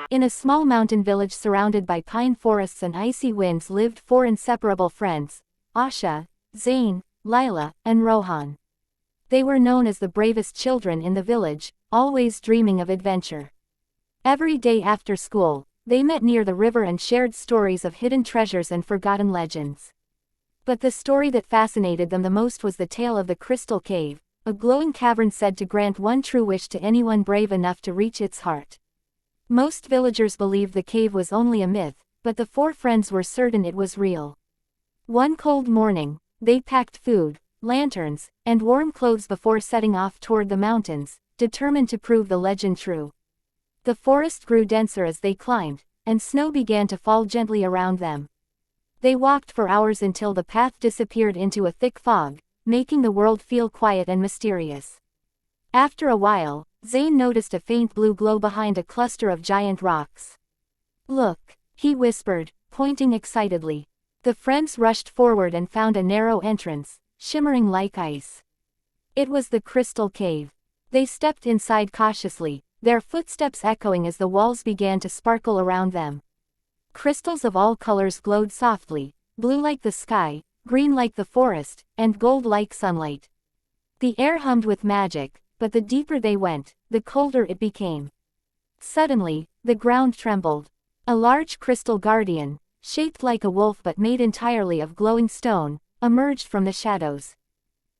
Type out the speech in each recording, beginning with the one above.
In a small mountain village surrounded by pine forests and icy winds lived four inseparable friends: Asha, Zain, Lila, and Rohan. They were known as the bravest children in the village, always dreaming of adventure. Every day after school, they met near the river and shared stories of hidden treasures and forgotten legends. But the story that fascinated them the most was the tale of the Crystal Cave, a glowing cavern said to grant one true wish to anyone brave enough to reach its heart. Most villagers believed the cave was only a myth, but the four friends were certain it was real. One cold morning, they packed food, lanterns, and warm clothes before setting off toward the mountains, determined to prove the legend true. The forest grew denser as they climbed, and snow began to fall gently around them. They walked for hours until the path disappeared into a thick fog, making the world feel quiet and mysterious. After a while, Zain noticed a faint blue glow behind a cluster of giant rocks. "Look," he whispered, pointing excitedly. The friends rushed forward and found a narrow entrance, shimmering like ice. It was the Crystal Cave. They stepped inside cautiously, their footsteps echoing as the walls began to sparkle around them. Crystals of all colors glowed softly, blue like the sky, green like the forest, and gold like sunlight. The air hummed with magic, but the deeper they went, the colder it became. Suddenly, the ground trembled. A large crystal guardian, shaped like a wolf but made entirely of glowing stone, emerged from the shadows.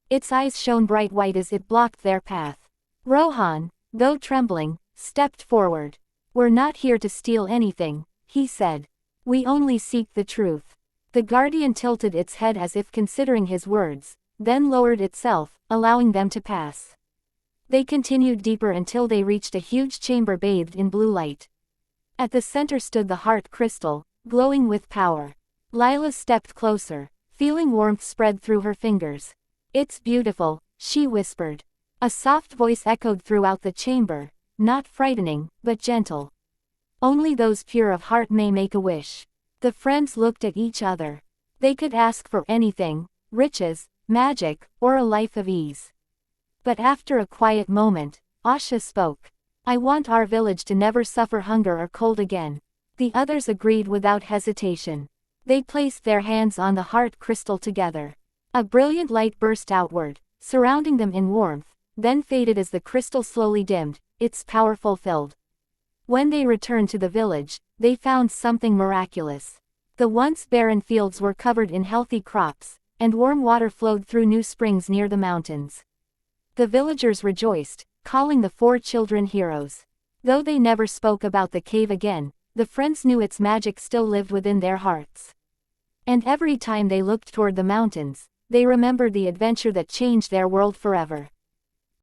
Its eyes shone bright white as it blocked their path. Rohan, though trembling, stepped forward. "We're not here to steal anything," he said. "We only seek the truth." The guardian tilted its head as if considering his words, then lowered itself, allowing them to pass. They continued deeper until they reached a huge chamber bathed in blue light. At the center stood the heart crystal, glowing with power. Lila stepped closer, feeling warmth spread through her fingers. "It's beautiful," she whispered. A soft voice echoed throughout the chamber, not frightening, but gentle. "Only those pure of heart may make a wish." The friends looked at each other. They could ask for anything: riches, magic, or a life of ease. But after a quiet moment, Asha spoke. "I want our village to never suffer hunger or cold again." The others agreed without hesitation. They placed their hands on the heart crystal together. A brilliant light burst outward, surrounding them in warmth, then faded as the crystal slowly dimmed, its power fulfilled. When they returned to the village, they found something miraculous. The once barren fields were covered in healthy crops, and warm water flowed through new springs near the mountains. The villagers rejoiced, calling the four children heroes. Though they never spoke about the cave again, the friends knew its magic still lived within their hearts. And every time they looked toward the mountains, they remembered the adventure that changed their world forever.